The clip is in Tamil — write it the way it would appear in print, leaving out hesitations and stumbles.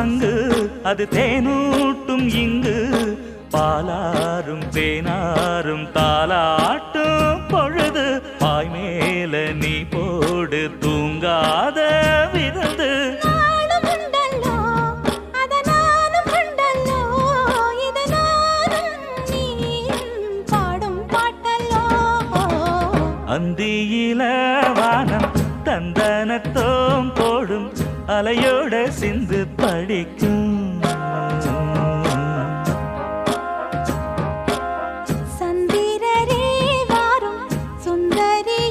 சங்கு அது தேனூட்டும் இங்கு பாலாரும் தேனாரும் தாலாட்டும் பொழுது பாய் மேல நீ போடு தூங்காத விருந்து அந்தியில வானம் தந்தனத்தோம் போடும் அலையோட சிந்து படிக்கும்